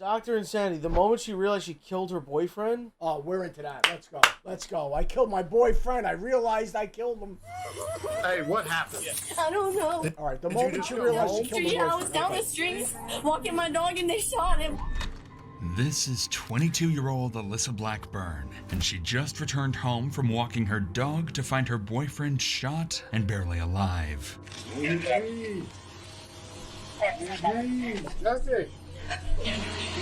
Dr. Insanity, the moment she realized she killed her boyfriend? Oh, we're into that. Let's go. Let's go. I killed my boyfriend. I realized I killed him. Hey, what happened? I don't know. All right, the moment you realized you killed the Yeah, I boyfriend. was down the street walking my dog and they shot him. This is 22-year-old Alyssa Blackburn, and she just returned home from walking her dog to find her boyfriend shot and barely alive. That's it.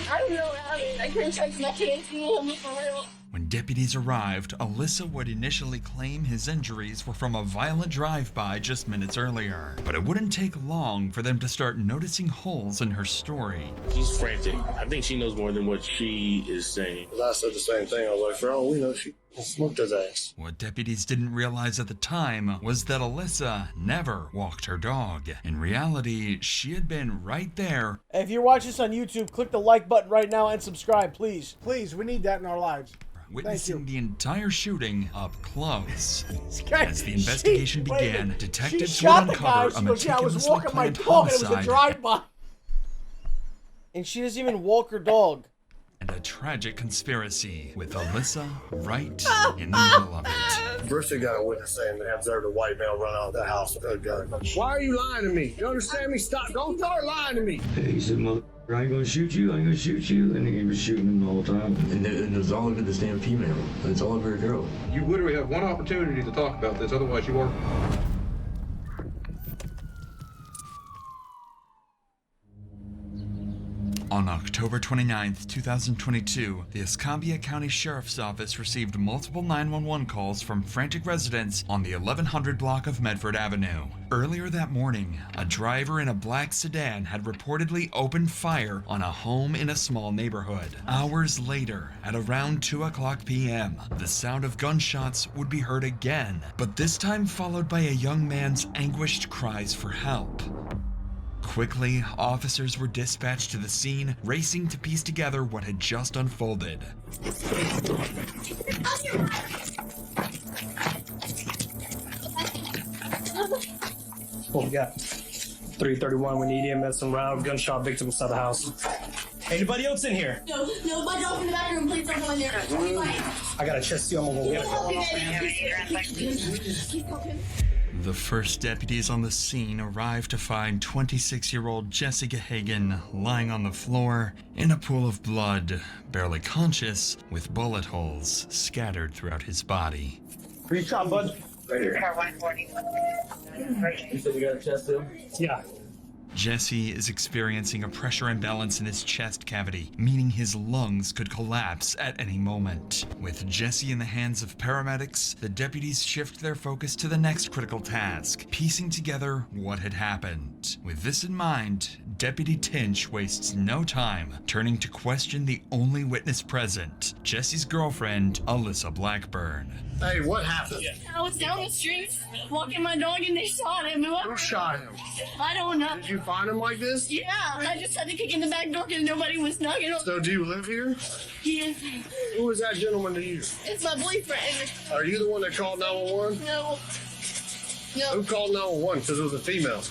I don't know. I couldn't touch my kids. For real. When deputies arrived, Alyssa would initially claim his injuries were from a violent drive-by just minutes earlier. But it wouldn't take long for them to start noticing holes in her story. She's frantic. I think she knows more than what she is saying. I said the same thing. I was like, for all we know, she smoked his ass. What deputies didn't realize at the time was that Alyssa never walked her dog. In reality, she had been right there. If you're watching this on YouTube, click the like button right now and subscribe, please. Please, we need that in our lives. Witnessing the entire shooting up close. Okay. As the investigation began, detectives she would shot the guy. uncover a She goes, yeah, I was meticulously walking my planned dog and it was a homicide drive-by. And she doesn't even walk her dog. and a tragic conspiracy with Alyssa right in the middle of it. Bristol got a witness saying they observed a white male run out of the house with a gun. Why are you lying to me? You understand me? Stop. Don't start lying to me. He said, mother, I ain't gonna shoot you, I ain't gonna shoot you. And he was shooting him the whole time. And it was all over this damn female. It's all over a girl. You literally have one opportunity to talk about this, otherwise you are. On October 29, 2022, the Escambia County Sheriff's Office received multiple 911 calls from frantic residents on the 1100 block of Medford Avenue. Earlier that morning, a driver in a black sedan had reportedly opened fire on a home in a small neighborhood. Hours later, at around 2:00 p.m., the sound of gunshots would be heard again, but this time followed by a young man's anguished cries for help. Quickly, officers were dispatched to the scene, racing to piece together what had just unfolded. What we got? 331, we need EMS and round gunshot victim inside the house. Anybody else in here? No, my dog in the bathroom, please don't go in there. I got a chest seal, I'm gonna go get it. The first deputies on the scene arrived to find 26-year-old Jessica Hagan lying on the floor in a pool of blood, barely conscious, with bullet holes scattered throughout his body. Where you shot, bud? Right here. You said you got a chest seal? Yeah. Jesse is experiencing a pressure imbalance in his chest cavity, meaning his lungs could collapse at any moment. With Jesse in the hands of paramedics, the deputies shift their focus to the next critical task, piecing together what had happened. With this in mind, Deputy Tinch wastes no time turning to question the only witness present, Jesse's girlfriend, Alyssa Blackburn. Hey, what happened? I was down the street walking my dog and they shot him. Who shot him? I don't know. Did you find him like this? Yeah, I just had to kick in the back door because nobody was knocking. So do you live here? Yeah, Who is that gentleman to you? it's my boyfriend. Are you the one that called 911? No. Who called 911? Because it was a female.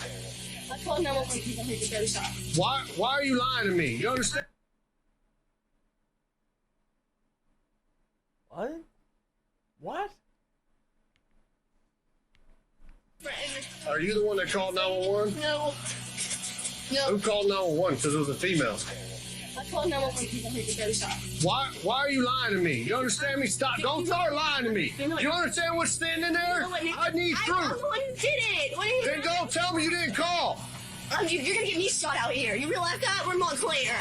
I called 911 because I heard the gunshot. Why are you lying to me? You understand? What? What? Are you the one that called 911? No. Who called 911? Because it was a female. I called 911 because I heard the gunshot. Why are you lying to me? You understand me? Stop. Don't start lying to me. You understand what's standing there? I need I'm proof. the one who did it. What are you? Then go tell me you didn't call. You're gonna get me shot out here. You realize that? We're Montclair.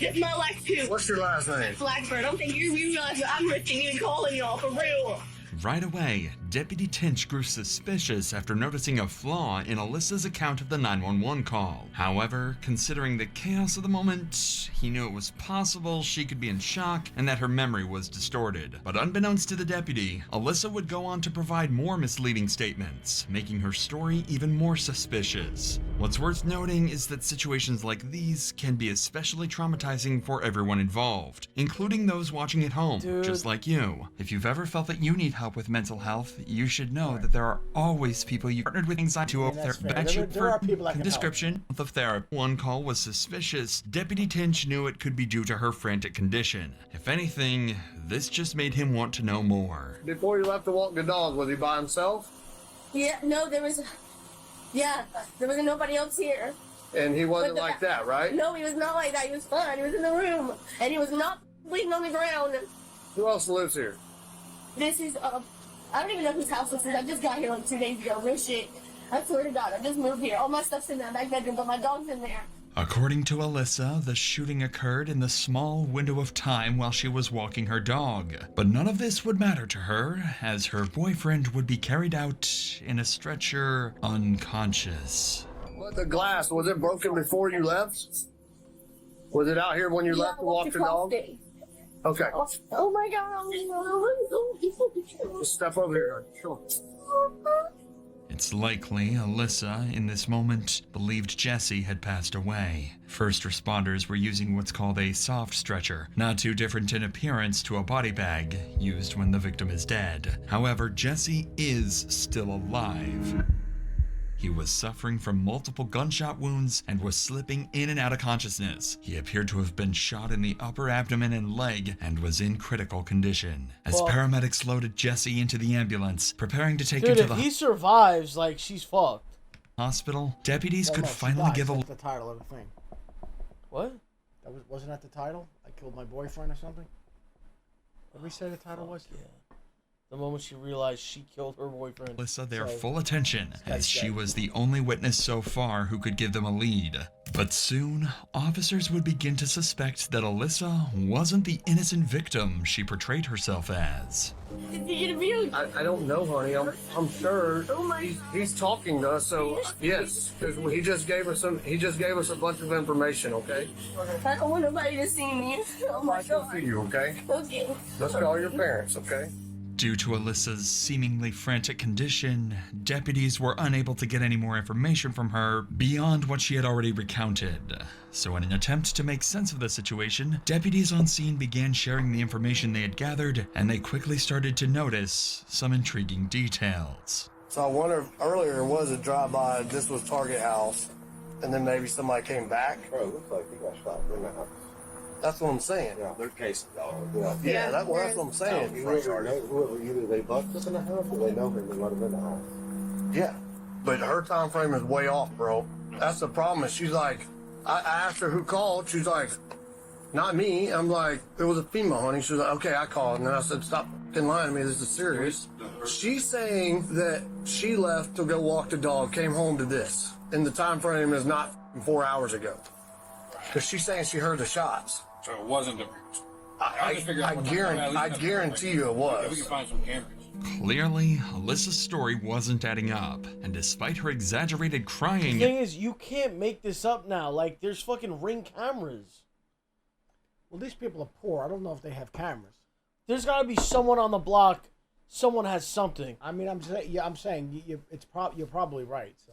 It's my life too. What's your last name? Blackbird. I don't think you realize that I'm risking you and calling y'all for real. Right away, Deputy Tinch grew suspicious after noticing a flaw in Alyssa's account of the 911 call. However, considering the chaos of the moment, he knew it was possible she could be in shock and that her memory was distorted. But unbeknownst to the deputy, Alyssa would go on to provide more misleading statements, making her story even more suspicious. What's worth noting is that situations like these can be especially traumatizing for everyone involved, including those watching at home, just like you. If you've ever felt that you need help with mental health, you should know that there are always people you partnered with anxiety to There are people that can description of therapy. One call was suspicious. Deputy Tinch knew it could be due to her frantic condition. If anything, this just made him want to know more. Before you left to walk the dog, was he by himself? Yeah, no, there was nobody else here. And he wasn't like that, right? No, he was not like that. He was fine. He was in the room, and he was not bleeding on the ground. Who else lives here? This is, I don't even know whose house this is. I just got here like 2 days ago. Real shit. I swear to God, I just moved here. All my stuff's in that back bedroom, but my dog's in there. According to Alyssa, the shooting occurred in the small window of time while she was walking her dog. But none of this would matter to her, as her boyfriend would be carried out in a stretcher unconscious. What, the glass, was it broken before you left? Was it out here when you left to walk the dog? Okay. Oh my God. Just step over here. Sure. It's likely Alyssa, in this moment, believed Jesse had passed away. First responders were using what's called a soft stretcher, not too different in appearance to a body bag used when the victim is dead. However, Jesse is still alive. He was suffering from multiple gunshot wounds and was slipping in and out of consciousness. He appeared to have been shot in the upper abdomen and leg and was in critical condition. As paramedics loaded Jesse into the ambulance, preparing to take him to the if he survives, like, she's fucked. Hospital, deputies could finally give That's the title of the thing. What? Wasn't that the title? I killed my boyfriend or something? What did we say the title was? Yeah. The moment she realized she killed her boyfriend. Alyssa their full attention, as she was the only witness so far who could give them a lead. But soon, officers would begin to suspect that Alyssa wasn't the innocent victim she portrayed herself as. I don't know, honey. I'm sure he's talking to us, so yes, because he just gave us a bunch of information, okay? I don't want nobody to see me. Oh my God. See you, okay? Okay. Let's call your parents, okay? Due to Alyssa's seemingly frantic condition, deputies were unable to get any more information from her beyond what she had already recounted. So in an attempt to make sense of the situation, deputies on scene began sharing the information they had gathered, and they quickly started to notice some intriguing details. So I wonder if earlier was a drive-by, this was Target House, and then maybe somebody came back? Bro, it looks like he got shot in the house. That's what I'm saying. Yeah, their case is Yeah, that's what I'm saying. Whoever either they bucked us in the house or they know him and let him in the house. Yeah, but her time frame is way off, bro. That's the problem. Is she's like, I asked her who called. She's like, not me. I'm like, it was a female, honey. She was like, okay, I called. And then I said, stop fucking lying to me. This is serious. She's saying that she left to go walk the dog, came home to this. And the time frame is not 4 hours ago. Because she's saying she heard the shots. So it wasn't I guarantee you it was. We can find some cameras. Clearly, Alyssa's story wasn't adding up, and despite her exaggerated crying... The thing is, you can't make this up now. Like, there's fucking Ring cameras. Well, these people are poor. I don't know if they have cameras. There's gotta be someone on the block. Someone has something. I mean, I'm saying you're probably right. So.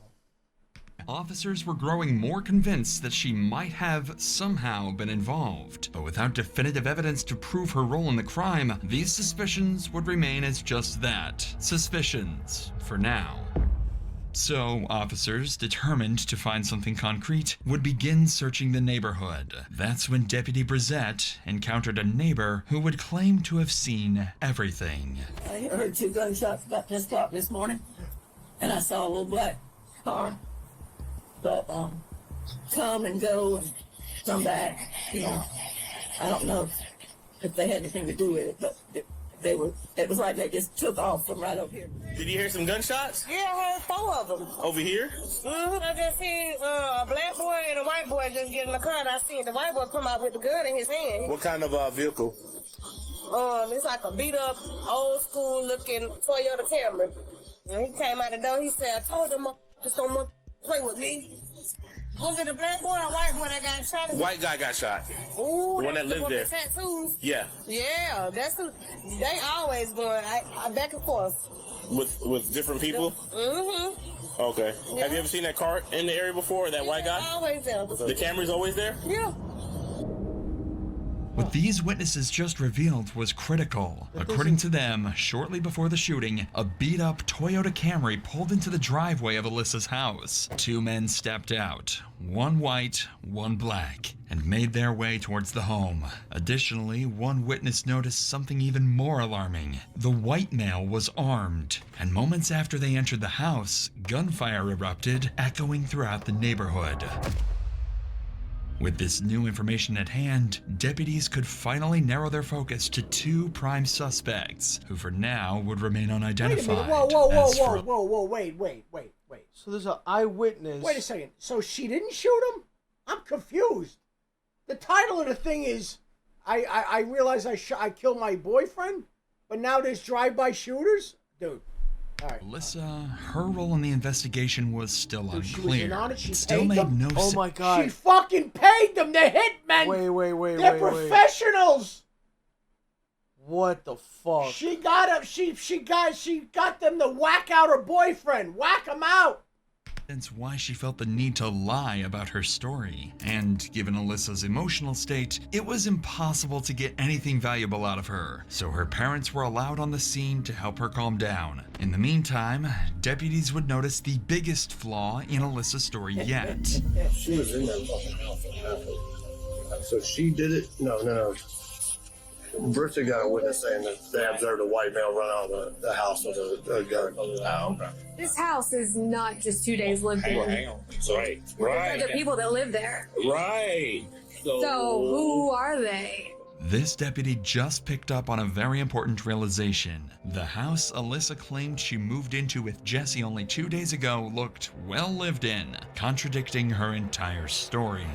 Officers were growing more convinced that she might have somehow been involved, but without definitive evidence to prove her role in the crime, these suspicions would remain as just that, suspicions, for now. So, officers, determined to find something concrete, would begin searching the neighborhood. That's when Deputy Brissette encountered a neighbor who would claim to have seen everything. I heard 2 gunshots about 10 o'clock this morning, and I saw a little black car. But come and go and come back, you know. I don't know if they had anything to do with it, but it was like they just took off from right over here. Did you hear some gunshots? Yeah, I heard 4 of them. Over here? I just seen a black boy and a white boy just get in the car, and I seen the white boy come out with the gun in his hand. What kind of vehicle? It's like a beat up, old school looking Toyota Camry. And he came out the door, he said, I told them, just don't want play with me. Was it a black boy or a white boy that got shot? White guy got shot. Ooh, the one that lived there. Tattoos. Yeah. Yeah, that's who. They always going. I back and forth. with different people? Mm-hmm. Okay. Yeah. Have you ever seen that car in the area before? That white guy? Always there. The camera's always there? Yeah. What these witnesses just revealed was critical. According to them, shortly before the shooting, a beat-up Toyota Camry pulled into the driveway of Alyssa's house. Two men stepped out, one white, one black, and made their way towards the home. Additionally, one witness noticed something even more alarming. The white male was armed, and moments after they entered the house, gunfire erupted, echoing throughout the neighborhood. With this new information at hand, deputies could finally narrow their focus to two prime suspects, who for now would remain unidentified. Wait. So there's an eyewitness. Wait a second. So she didn't shoot him? I'm confused. The title of the thing is, I realize I killed my boyfriend, but now there's drive-by shooters? Dude. All right. Alyssa, her role in the investigation was still Dude, she was unclear. in on it? She It still paid made them? no Oh sense. my god. She fucking paid them. They're hitmen. Wait. They're professionals. What the fuck? She got him. She got them to whack out her boyfriend. Whack him out. That's why she felt the need to lie about her story. And given Alyssa's emotional state, it was impossible to get anything valuable out of her. So her parents were allowed on the scene to help her calm down. In the meantime, deputies would notice the biggest flaw in Alyssa's story yet. She was in that fucking house when it happened. So she did it? No. Bristol got a witness saying that they observed a white male run out of the house with a gun. Oh, okay. This house is not just 2 days lived in. Hang on. Right. There's other people that live there. Right. So who are they? This deputy just picked up on a very important realization. The house Alyssa claimed she moved into with Jesse only 2 days ago looked well lived in, contradicting her entire story.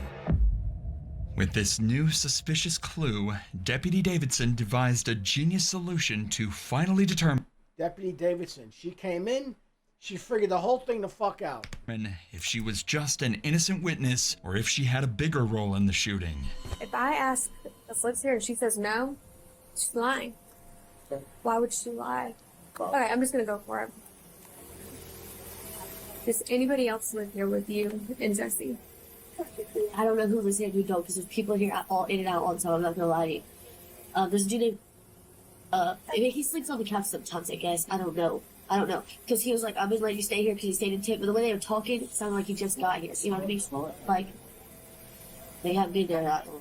With this new suspicious clue, Deputy Davidson devised a genius solution to finally determine Deputy Davidson. She came in. She figured the whole thing the fuck out. if she was just an innocent witness or if she had a bigger role in the shooting. If I ask this lives here and she says no, she's lying. Why would she lie? Okay, I'm just gonna go for it. Does anybody else live here with you and Jesse? I don't know who lives here and who don't, because there's people here all in and out all the time. I'm not gonna lie to you. There's a dude named, I mean, he sleeps on the couch sometimes, I guess. I don't know. Because he was like, I'm gonna let you stay here because he stayed in tip. But the way they were talking, it sounded like he just got here. You know what I mean? Like, they haven't been there that long.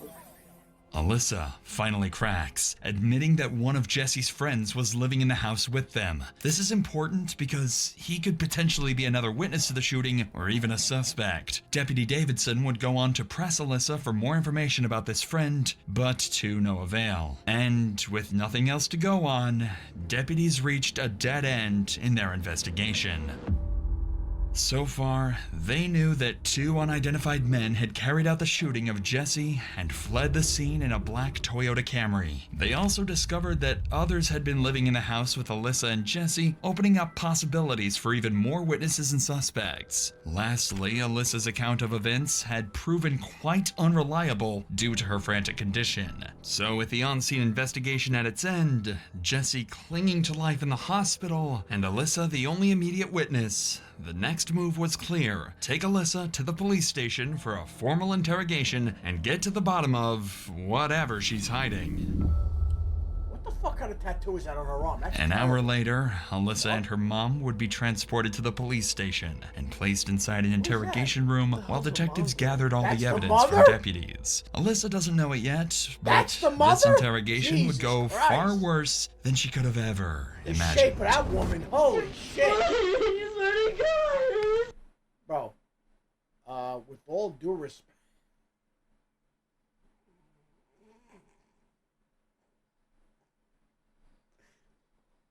Alyssa finally cracks, admitting that one of Jesse's friends was living in the house with them. This is important because he could potentially be another witness to the shooting or even a suspect. Deputy Davidson would go on to press Alyssa for more information about this friend, but to no avail. And with nothing else to go on, deputies reached a dead end in their investigation. So far, they knew that two unidentified men had carried out the shooting of Jesse and fled the scene in a black Toyota Camry. They also discovered that others had been living in the house with Alyssa and Jesse, opening up possibilities for even more witnesses and suspects. Lastly, Alyssa's account of events had proven quite unreliable due to her frantic condition. So with the on-scene investigation at its end, Jesse clinging to life in the hospital, and Alyssa the only immediate witness, the next move was clear. Take Alyssa to the police station for a formal interrogation and get to the bottom of whatever she's hiding. What the fuck kind of tattoo is that on her arm? An hour later, Alyssa and her mom would be transported to the police station and placed inside an interrogation room while detectives gathered all the evidence from deputies. Alyssa doesn't know it yet, but this interrogation would go far worse than she could have ever imagined. The shape of that woman, holy shit. Bro, with all due respect.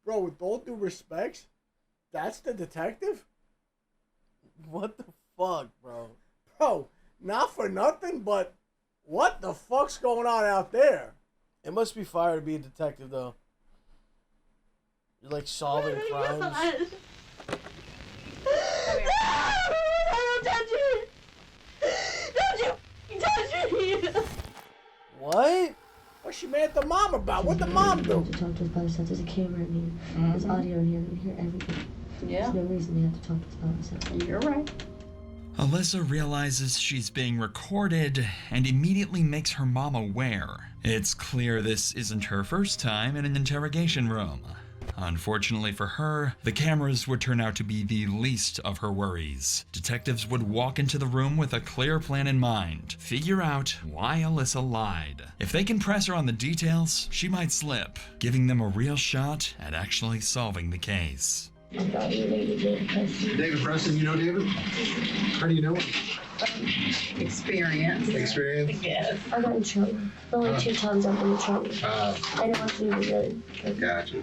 Bro, with all due respect, that's the detective? What the fuck, bro? Bro, not for nothing, but what the fuck's going on out there? It must be fire to be a detective, though. You're like solving crimes. Don't touch me! Don't you touch me! What? What's she mad at the mom about? What the mom do? To talk to us by herself. There's a camera in here. There's audio in here. We can hear everything. Yeah. There's no reason they have to talk to us by themselves. You're right. Alyssa realizes she's being recorded and immediately makes her mom aware. It's clear this isn't her first time in an interrogation room. Unfortunately for her, the cameras would turn out to be the least of her worries. Detectives would walk into the room with a clear plan in mind, figure out why Alyssa lied. If they can press her on the details, she might slip, giving them a real shot at actually solving the case. David Preston, you know David? How do you know him? Experience. Experience? Yes. I got in trouble. Only 2 times I've been in trouble. I didn't want to be really. Gotcha.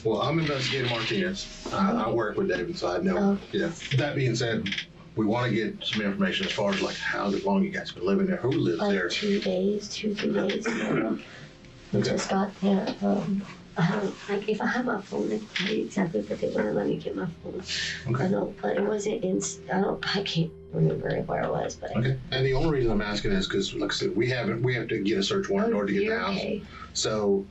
Well, I'm investigating Martinez. I work with David, so I know. Yeah. That being said, we want to get some information as far as like how long you guys been living there, who lives there. 2 days, 2-3 days. We just got there. If I had my phone, I could tell you exactly, but they wouldn't let me get my phone. Okay. I know, but it wasn't in. I can't remember where it was, but. Okay. And the only reason I'm asking is because, like I said, we have to get a search warrant in order to get the house. Okay. So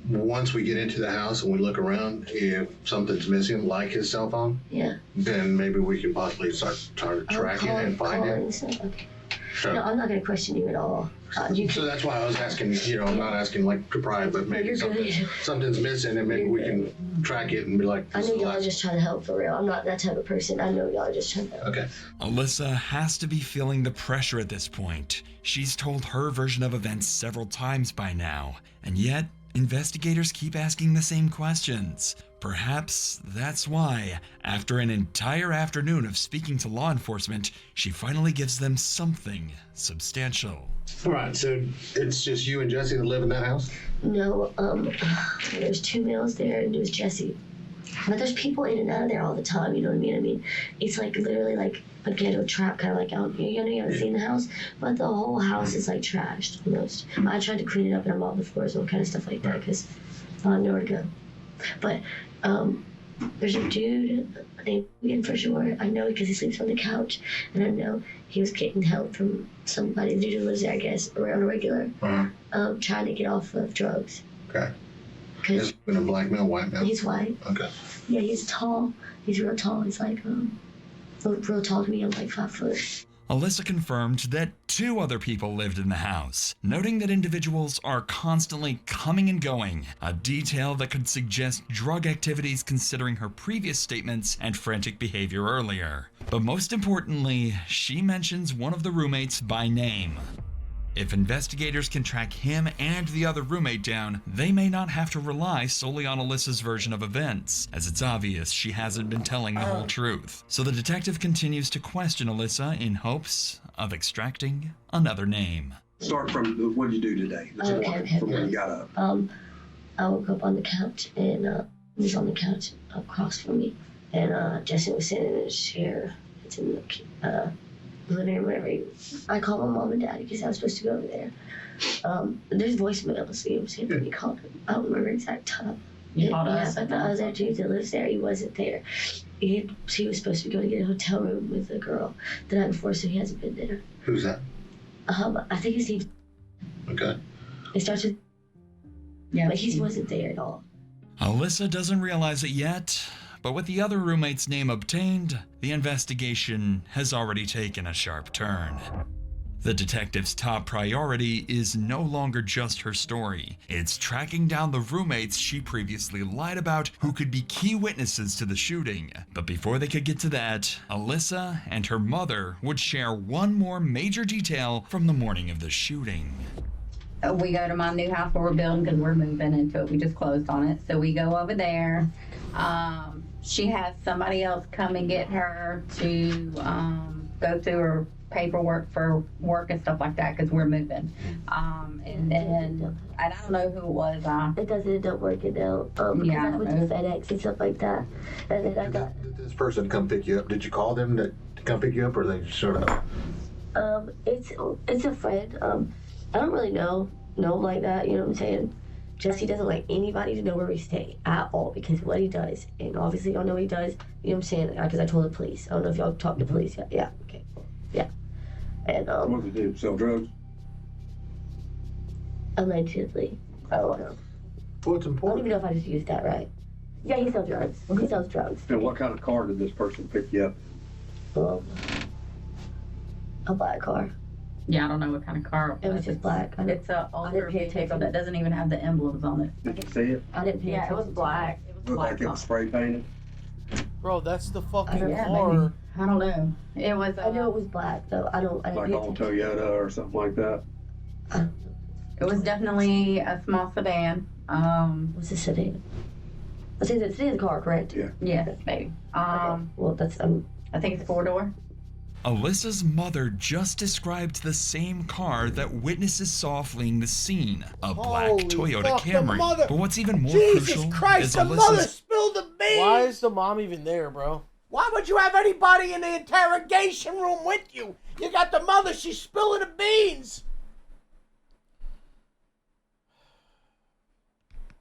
once we get into the house and we look around, if something's missing, like his cell phone, then maybe we can possibly start trying to track it and find it. Okay. So, No, I'm not going to question you at all. So that's why I was asking, I'm not asking like to pry, but maybe something's missing and maybe we can track it and be like, I know y'all are just trying to help for real. I'm not that type of person. I know y'all are just trying to help. Okay. Alyssa has to be feeling the pressure at this point. She's told her version of events several times by now, and yet investigators keep asking the same questions. Perhaps that's why, after an entire afternoon of speaking to law enforcement, she finally gives them something substantial. All right, so it's just you and Jesse that live in that house? No, there's 2 males there and there's Jesse. But there's people in and out of there all the time, you know what I mean? I mean, it's like literally like a ghetto trap, kind of like out here. You haven't seen the house, but the whole house is like trashed almost. I tried to clean it up and I mopped the floors and all kind of stuff like that because I don't know where to go. But there's a dude named Ian for sure. I know because he sleeps on the couch, and I know he was getting help from somebody. The dude who lives there, I guess, around a regular, trying to get off of drugs. Okay. Is he a black male, white male? He's white. Okay. Yeah, he's tall. He's real tall. He's like real tall to me. I'm like 5 foot. Alyssa confirmed that 2 other people lived in the house, noting that individuals are constantly coming and going, a detail that could suggest drug activities considering her previous statements and frantic behavior earlier. But most importantly, she mentions one of the roommates by name. If investigators can track him and the other roommate down, they may not have to rely solely on Alyssa's version of events, as it's obvious she hasn't been telling the whole truth. So the detective continues to question Alyssa in hopes of extracting another name. Start from what did you do today? From when you got up. I woke up on the couch and he was on the couch across from me, and Jesse was sitting in his chair. It's in the living room, whatever. I called my mom and dad because I was supposed to go over there. There's voicemails, you know what I'm saying, when he called him. I don't remember exact time. But the other dude that lives there, he wasn't there. He was supposed to be going to get a hotel room with a girl the night before, so he hasn't been there. Who's that? I think his name's... Okay. It starts with... Yeah, but he wasn't there at all. Alyssa doesn't realize it yet, but with the other roommate's name obtained, the investigation has already taken a sharp turn. The detective's top priority is no longer just her story. It's tracking down the roommates she previously lied about who could be key witnesses to the shooting. But before they could get to that, Alyssa and her mother would share one more major detail from the morning of the shooting. We go to my new house where we're building because we're moving into it. We just closed on it. So we go over there. She has somebody else come and get her to go through her paperwork for work and stuff like that because we're moving. And then, I don't know who it was. It doesn't end up working out because I went to FedEx and stuff like that. And then I got... Did this person come pick you up? Did you call them to come pick you up, or they just showed up? It's a friend. I don't really know him like that, you know what I'm saying? Jesse doesn't like anybody to know where we stay at all because of what he does. And obviously y'all know what he does, you know what I'm saying? Because I told the police. I don't know if y'all talked to police yet. Yeah, okay. Yeah. And what do they do? Sell drugs? Allegedly. Oh. What's I don't important? even know if I just used that right. Yeah, he sells drugs. He sells drugs. And what kind of car did this person pick you up? A black car. Yeah, I don't know what kind of car It was just black. It's a older vehicle that doesn't even have the emblems on it. Did you see it? I didn't pay Yeah, it attention was to black. It was Looked black. like it was spray painted. Bro, that's the fucking Yeah, car. maybe. I don't know. It was. I knew it was black, though. I didn't Like pay on attention. Toyota or something like that. It was definitely a small sedan. What's a sedan? I think it's a car, correct? Yeah. Yes, maybe. Well, that's I think it's 4-door. Alyssa's mother just described the same car that witnesses saw fleeing the scene, a black Holy Toyota fuck, the Camry. mother- But what's even more Jesus crucial Christ, is the mother Alyssa's spilled the beans. Why is the mom even there, bro? Why would you have anybody in the interrogation room with you? You got the mother, she's spilling the beans.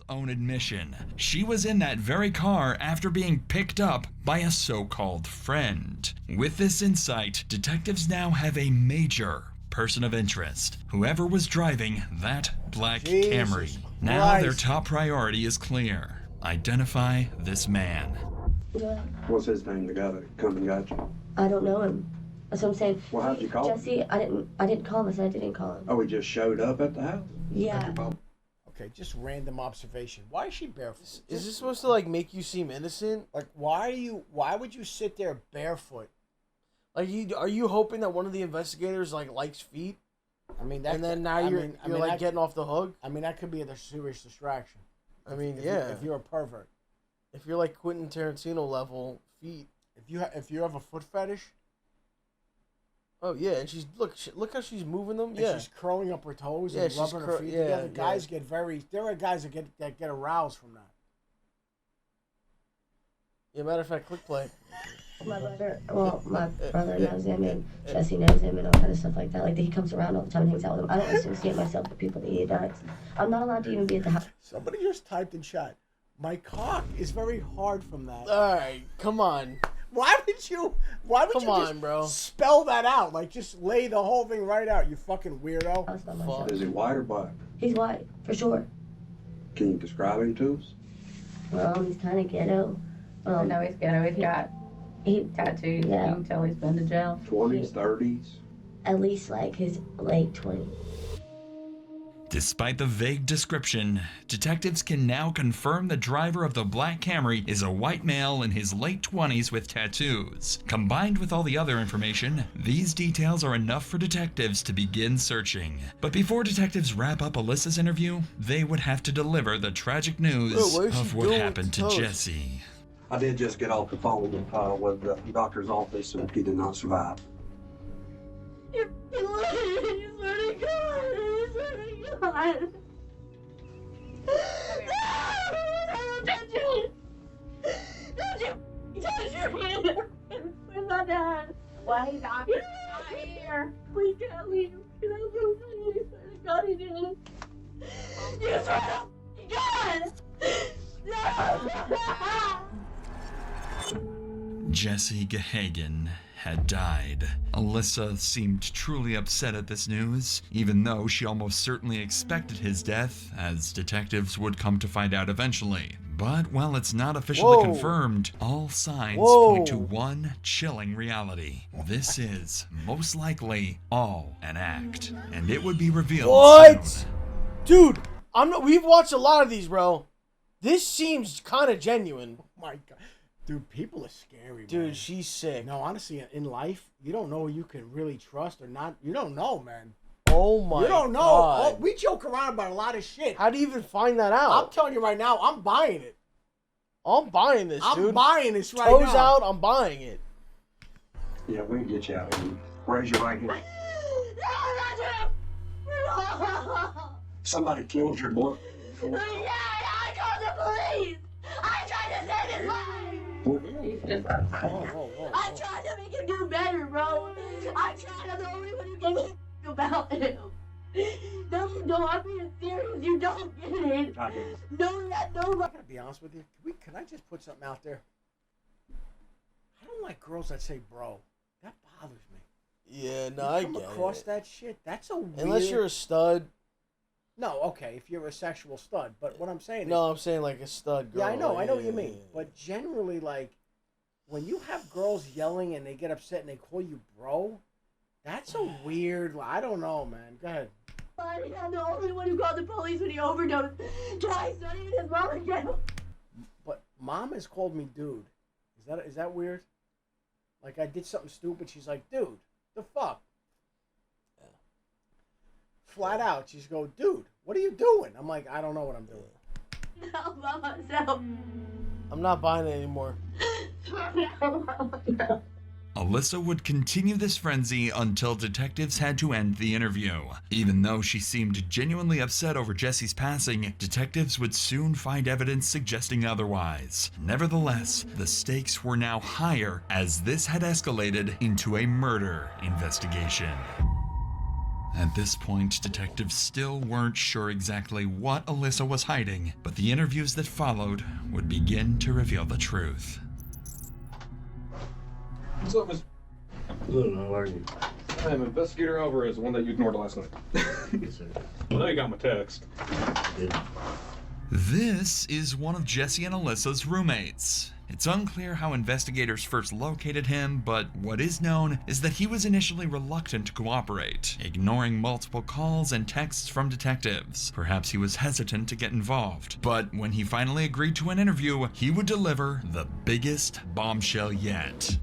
own admission. She was in that very car after being picked up by a so-called friend. With this insight, detectives now have a major person of interest. Whoever was driving that black Camry. Now their top priority is clear. Identify this man. What's his name, the guy that come and got you? I don't know him. That's what I'm saying. Well, how'd you call him? Jesse, I didn't call him. I said I didn't call him. Oh, he just showed up at the house? Yeah. Okay, just random observation. Why is she barefoot? Is this supposed to like make you seem innocent? Like, why would you sit there barefoot? Like, are you hoping that one of the investigators like likes feet? I mean, that, and then now you're getting off the hook. I mean, that could be a serious distraction. I mean, if yeah. if you're a pervert, if you're like Quentin Tarantino level feet, if you have a foot fetish. Oh yeah, and she's look how she's moving them. And Yeah, she's curling up her toes Yeah, and she's rubbing her feet together. Guys get there are guys that get aroused from that. Yeah, matter of fact, click play. My brother knows him, and Jesse knows him, and all kind of stuff like that. Like, he comes around all the time and hangs out with him. I don't associate myself with people that eat donuts. I'm not allowed to even be at the house. Somebody just typed in chat. My cock is very hard from that. All right, come on. Why would you just bro. spell that out? Like, just lay the whole thing right out, you fucking weirdo. Is he white or black? He's white, for sure. Can you describe him to us? Well, he's kind of ghetto. I know he's ghetto. He's got tattoos. Yeah. You can tell he's been to jail. 20s, 30s? At least, like, his late 20s. Despite the vague description, detectives can now confirm the driver of the black Camry is a white male in his late 20s with tattoos. Combined with all the other information, these details are enough for detectives to begin searching. But before detectives wrap up Alyssa's interview, they would have to deliver the tragic news of what happened to Jesse. I did just get off the phone with the doctor's office, and he did not survive. You swear to God. You swear to God. Don't you touch me. Where's my dad? Why he's not here? We can't leave. You swear to God he didn't. You swear to God. No. Jesse Gehagen had died. Alyssa seemed truly upset at this news, even though she almost certainly expected his death, as detectives would come to find out eventually. But while it's not officially confirmed, all signs point to one chilling reality. This is, most likely, all an act. And it would be revealed soon. Dude, we've watched a lot of these, bro. This seems kind of genuine. Oh my God. Dude, people are scary, Dude, man. she's sick. No, honestly, in life, you don't know who you can really trust or not. You don't know, man. Oh my God. You don't know. Oh, we joke around about a lot of shit. How do you even find that out? I'm telling you right now, I'm buying it. I'm buying this, dude. I'm buying this right Toes now. out, I'm buying it. Yeah, we can get you out here. Raise your right hand. Somebody killed your boy. Yeah, I called the police. I tried to save his life. I tried to make him do better, bro. I tried. I'm the only one who can think about him. No, I'm being serious. You don't get it. No. I gotta be honest with you. Can I just put something out there? I don't like girls that say bro. That bothers me. Yeah, no, I come get across it. that shit. That's a weird... Unless you're a stud. No, okay, if you're a sexual stud. But what I'm saying is... No, I'm saying like a stud girl. Yeah, I know like, what you mean. But generally, like, when you have girls yelling and they get upset and they call you bro, that's a weird... I don't know, man. Go ahead. I'm the only one who called the police when he overdosed. Twice, not even his mom again. But mom has called me dude. Is that weird? Like, I did something stupid. She's like, dude, the fuck? Yeah. Flat out, she's go, dude, what are you doing? I'm like, I don't know what I'm doing. All by myself. I'm not buying it anymore. Alyssa would continue this frenzy until detectives had to end the interview. Even though she seemed genuinely upset over Jesse's passing, detectives would soon find evidence suggesting otherwise. Nevertheless, the stakes were now higher as this had escalated into a murder investigation. At this point, detectives still weren't sure exactly what Alyssa was hiding, but the interviews that followed would begin to reveal the truth. What's up, Miss? Good, how are you? I'm Investigator Alvarez, the one that you ignored last night. Yes, sir. Well, now you got my text. This is one of Jesse and Alyssa's roommates. It's unclear how investigators first located him, but what is known is that he was initially reluctant to cooperate, ignoring multiple calls and texts from detectives. Perhaps he was hesitant to get involved, but when he finally agreed to an interview, he would deliver the biggest bombshell yet.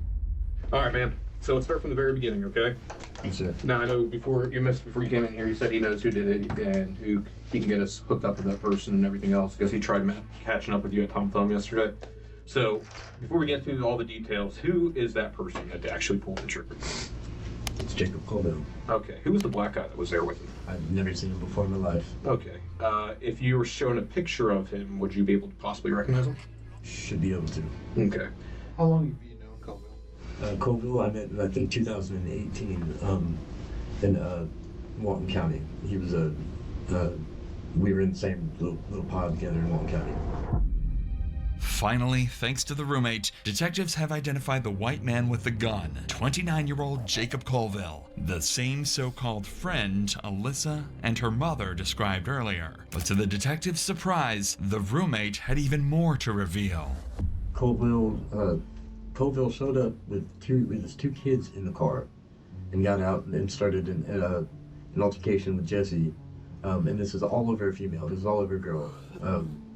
All right, man. So let's start from the very beginning, okay? Yes, sir. Now, I know before you came in here, you said he knows who did it and who he can get us hooked up with that person and everything else because he tried catching up with you at Tom Thumb yesterday. So, before we get through all the details, who is that person that actually pulled the trigger? It's Jacob Colville. Okay. Who was the black guy that was there with him? I've never seen him before in my life. Okay. If you were shown a picture of him, would you be able to possibly recognize him? Should be able to. Okay. How long have you known Colville? Colville, I met I think 2018 in Walton County. He was we were in the same little pod together in Walton County. Finally, thanks to the roommate, detectives have identified the white man with the gun, 29-year-old Jacob Colville, the same so-called friend Alyssa and her mother described earlier. But to the detectives' surprise, the roommate had even more to reveal. Colville showed up with his two kids in the car and got out and started an altercation with Jesse. And this is all over a female. This is all over a girl.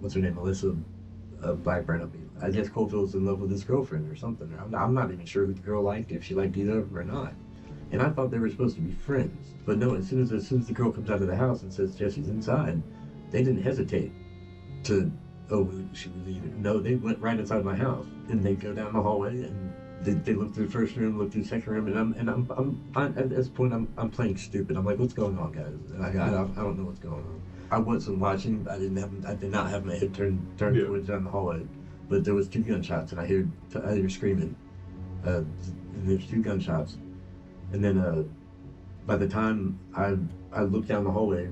What's her name? Alyssa Blackburn. I guess Colville's in love with his girlfriend or something. I'm not even sure who the girl liked, if she liked either of them or not. And I thought they were supposed to be friends. But no, as soon as the girl comes out of the house and says Jesse's inside, they didn't hesitate to, should we leave? No, they went right inside my house. And they go down the hallway and they look through the first room, look through the second room, and I'm at this point I'm playing stupid. I'm like, what's going on, guys? And I don't know what's going on. I wasn't watching. I did not have my head turned towards down the hallway, but there was two gunshots, and I hear screaming. And there's two gunshots, and then by the time I look down the hallway,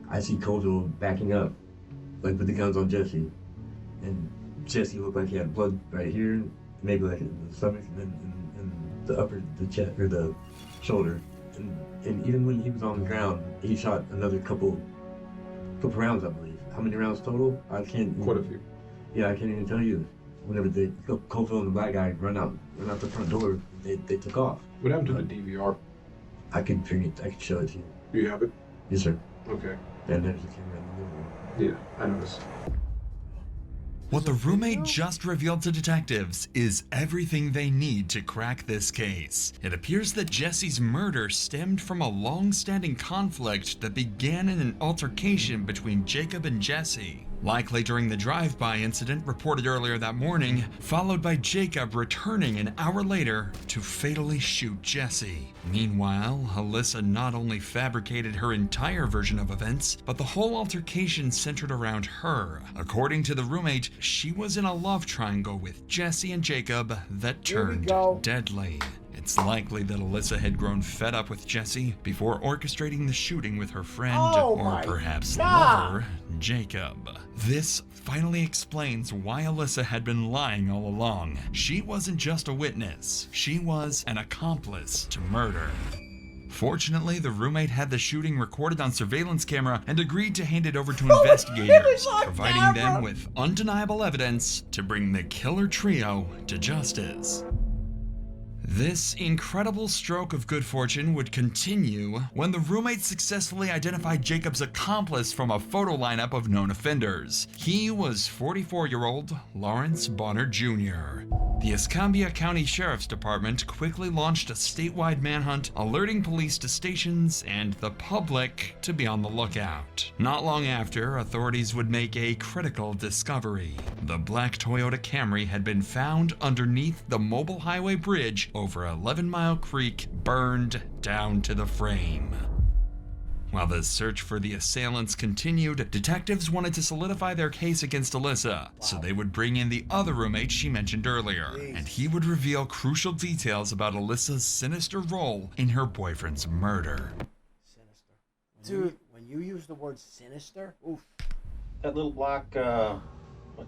I see Colville backing up, like with the guns on Jesse, and Jesse looked like he had blood right here, maybe like in the stomach, and then in the chest or the shoulder, and even when he was on the ground, he shot another couple rounds, I believe. How many rounds total? I can't. Quite a few. Yeah, I can't even tell you. Whenever Colville and the black guy run out the front door, they took off. What happened to the DVR? I could show it to you. Do you have it? Yes, sir. Okay. And there's the camera in the living room. Yeah, I noticed. What the roommate just revealed to detectives is everything they need to crack this case. It appears that Jesse's murder stemmed from a long-standing conflict that began in an altercation between Jacob and Jesse, likely during the drive-by incident reported earlier that morning, followed by Jacob returning an hour later to fatally shoot Jesse. Meanwhile, Alyssa not only fabricated her entire version of events, but the whole altercation centered around her. According to the roommate, she was in a love triangle with Jesse and Jacob that turned deadly. It's likely that Alyssa had grown fed up with Jesse before orchestrating the shooting with her friend, or perhaps lover, Jacob. This finally explains why Alyssa had been lying all along. She wasn't just a witness, she was an accomplice to murder. Fortunately, the roommate had the shooting recorded on surveillance camera and agreed to hand it over to investigators, providing them with undeniable evidence to bring the killer trio to justice. This incredible stroke of good fortune would continue when the roommate successfully identified Jacob's accomplice from a photo lineup of known offenders. He was 44-year-old Lawrence Bonner Jr. The Escambia County Sheriff's Department quickly launched a statewide manhunt, alerting police to stations and the public to be on the lookout. Not long after, authorities would make a critical discovery. The black Toyota Camry had been found underneath the mobile highway bridge over 11 Mile Creek, burned down to the frame. While the search for the assailants continued, detectives wanted to solidify their case against Alyssa, so they would bring in the other roommate she mentioned earlier, and he would reveal crucial details about Alyssa's sinister role in her boyfriend's murder. Dude, when you use the word sinister, oof. That little black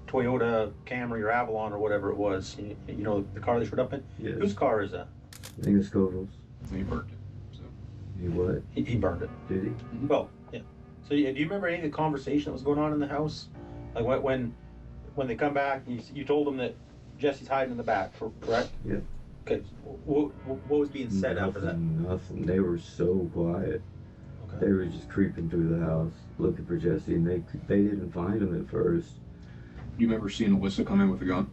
Toyota Camry or Avalon or whatever it was, you know, the car they showed up in? Yes. Whose car is that? I think it's Scoville's. He burned it. So. He what? He burned it. Did he? Well, yeah. So do you remember any of the conversation that was going on in the house? Like when they come back, you told them that Jesse's hiding in the back, correct? Yeah. Okay. What was being said after that? Nothing. They were so quiet. Okay. They were just creeping through the house looking for Jesse, and they didn't find him at first. You remember seeing Alyssa come in with a gun?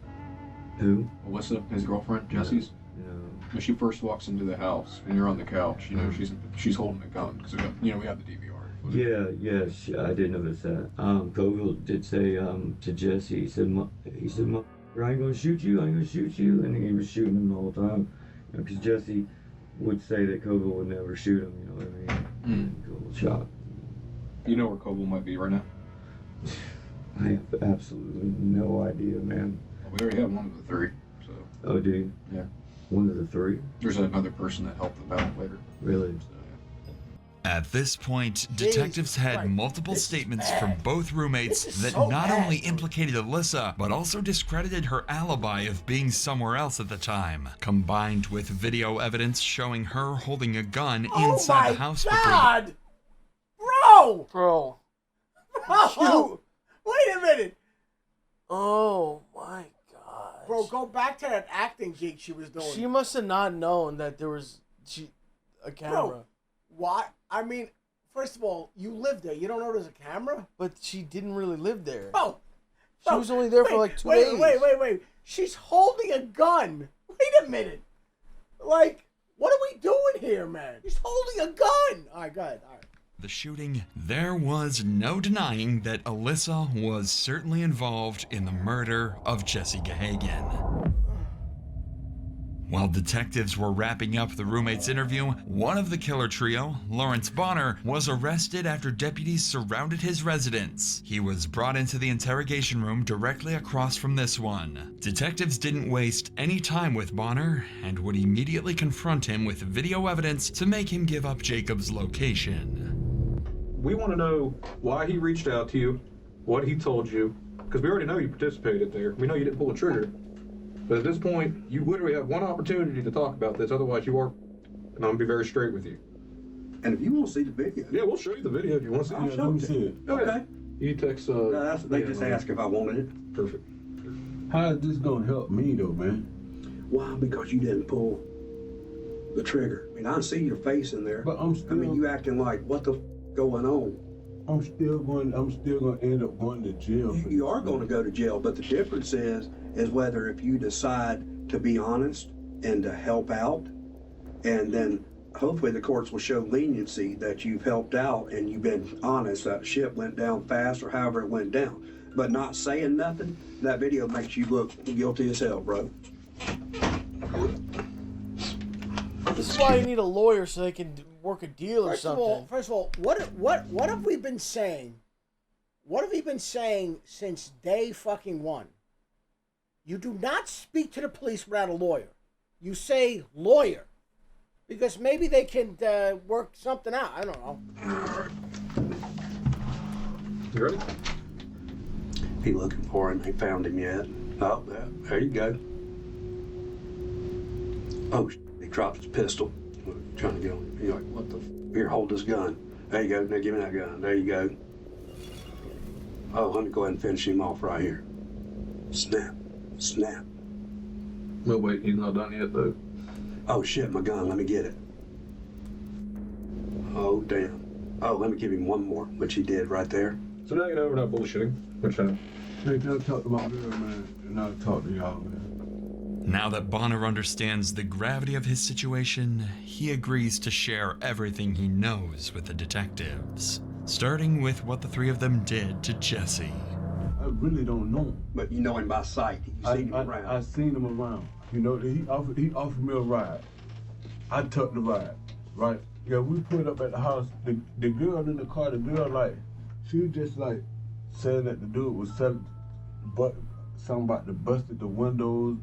Who? Alyssa, his girlfriend, Jesse's? No. When she first walks into the house and you're on the couch, you know, she's holding a gun because we have the DVR. Yeah, I did notice that. Coville did say to Jesse, he said, I ain't gonna shoot you, and he was shooting him the whole time. Because Jesse would say that Coville would never shoot him, you know what I mean? Coville shot. You know where Coville might be right now? I have absolutely no idea, man. Well, we already have one of the three, so. Oh, do you? Yeah. One of the three? There's another person that helped them out later. Really? So, yeah. At this point, detectives had multiple statements from both roommates that not only implicated Alyssa, but also discredited her alibi of being somewhere else at the time, combined with video evidence showing her holding a gun inside the house. Oh my God! Bro! Wait a minute! Oh my God. Bro, go back to that acting gig she was doing. She must have not known that there was a camera. Bro, what? I mean, first of all, you live there. You don't know there's a camera? But she didn't really live there. Bro, she was only there for like 2 days. Wait. She's holding a gun. Wait a minute. Like, what are we doing here, man? She's holding a gun. All right, go ahead. All right. The shooting, there was no denying that Alyssa was certainly involved in the murder of Jesse Gahagan. While detectives were wrapping up the roommate's interview, one of the killer trio, Lawrence Bonner, was arrested after deputies surrounded his residence. He was brought into the interrogation room directly across from this one. Detectives didn't waste any time with Bonner and would immediately confront him with video evidence to make him give up Jacob's location. We want to know why he reached out to you, what he told you, because we already know you participated there. We know you didn't pull a trigger. But at this point, you literally have one opportunity to talk about this, otherwise you are, and I'm going to be very straight with you. And if you want to see the video. Yeah, we'll show you the video if you want to see it. I'll show it. Okay. You text, they just asked if I wanted it. Perfect. How is this going to help me though, man? Why? Because you didn't pull the trigger. I mean, I see your face in there. But I'm still. I mean, you acting like, what the going on? I'm still going to end up going to jail. You are going to go to jail, but the difference is whether if you decide to be honest and to help out, and then hopefully the courts will show leniency that you've helped out and you've been honest, that ship went down fast or however it went down. But not saying nothing, that video makes you look guilty as hell, bro. This is why you need a lawyer so they can work a deal or something. First of all, what have we been saying? What have we been saying since day fucking one? You do not speak to the police without a lawyer. You say lawyer. Because maybe they can work something out. I don't know. You ready? He looking for him. They found him yet. Oh, there you go. Oh, he dropped his pistol. Trying to get him. You're like, what the? Here, hold this gun. There you go. Now give me that gun. There you go. Oh, let me go ahead and finish him off right here. Snap. Snap. No, wait, he's not done yet, though. Oh, shit, my gun. Let me get it. Oh, damn. Oh, let me give him one more, which he did right there. So now you know we're not bullshitting. Which Hey, now talk to my girl, man. And now talk to y'all, man. Now that Bonner understands the gravity of his situation, he agrees to share everything he knows with the detectives, starting with what the three of them did to Jesse. I really don't know. But you know him by sight. You seen him around. I seen him around. You know, he offered me a ride. I took the ride, right? Yeah, we put up at the house. The girl in the car, the girl, like, she was just like saying that the dude was selling, but something about the busted the windows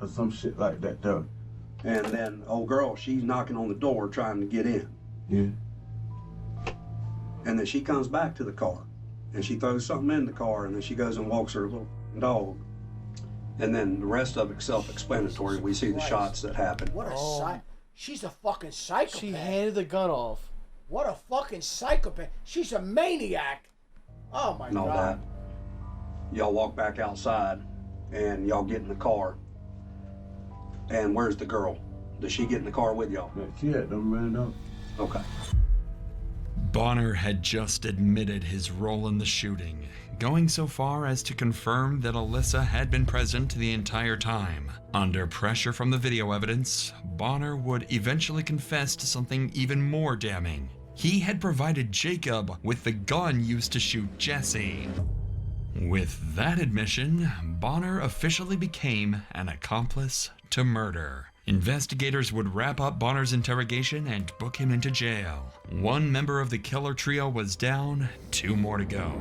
or some shit like that though. And then old girl, she's knocking on the door trying to get in. Yeah. And then she comes back to the car and she throws something in the car and then she goes and walks her little dog. And then the rest of it's self-explanatory. We see the shots that happen. What a she's a fucking psychopath. She handed the gun off. What a fucking psychopath. She's a maniac. Oh my And all God. that. Y'all walk back outside and y'all get in the car. And where's the girl? Does she get in the car with y'all? Yeah, she had them ran up. Okay. Bonner had just admitted his role in the shooting, going so far as to confirm that Alyssa had been present the entire time. Under pressure from the video evidence, Bonner would eventually confess to something even more damning. He had provided Jacob with the gun used to shoot Jesse. With that admission, Bonner officially became an accomplice to murder. Investigators would wrap up Bonner's interrogation and book him into jail. One member of the killer trio was down, 2 more to go.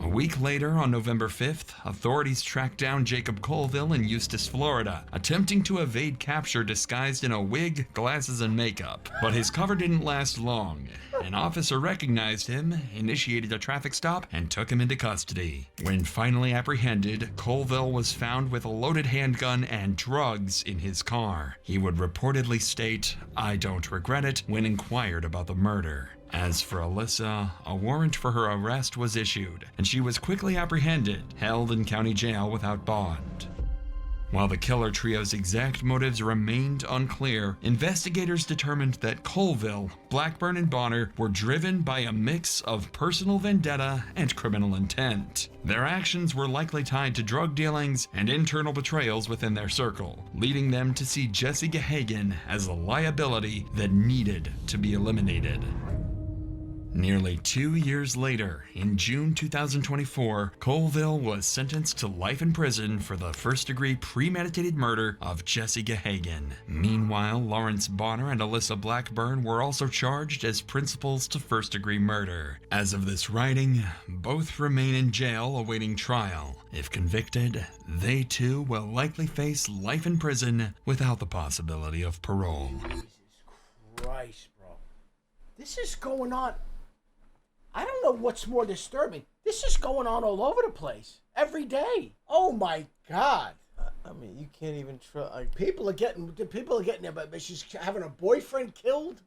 A week later, on November 5th, authorities tracked down Jacob Colville in Eustis, Florida, attempting to evade capture disguised in a wig, glasses, and makeup. But his cover didn't last long. An officer recognized him, initiated a traffic stop, and took him into custody. When finally apprehended, Colville was found with a loaded handgun and drugs in his car. He would reportedly state, "I don't regret it," when inquired about the murder. As for Alyssa, a warrant for her arrest was issued, and she was quickly apprehended, held in county jail without bond. While the killer trio's exact motives remained unclear, investigators determined that Colville, Blackburn, and Bonner were driven by a mix of personal vendetta and criminal intent. Their actions were likely tied to drug dealings and internal betrayals within their circle, leading them to see Jesse Gahagan as a liability that needed to be eliminated. Nearly 2 years later, in June 2024, Colville was sentenced to life in prison for the first-degree premeditated murder of Jesse Gahagan. Meanwhile, Lawrence Bonner and Alyssa Blackburn were also charged as principals to first-degree murder. As of this writing, both remain in jail awaiting trial. If convicted, they too will likely face life in prison without the possibility of parole. Jesus Christ, bro. This is going on. I don't know what's more disturbing. This is going on all over the place. Every day. Oh my God. I mean, you can't even try. Like, People are getting there, but she's having a boyfriend killed.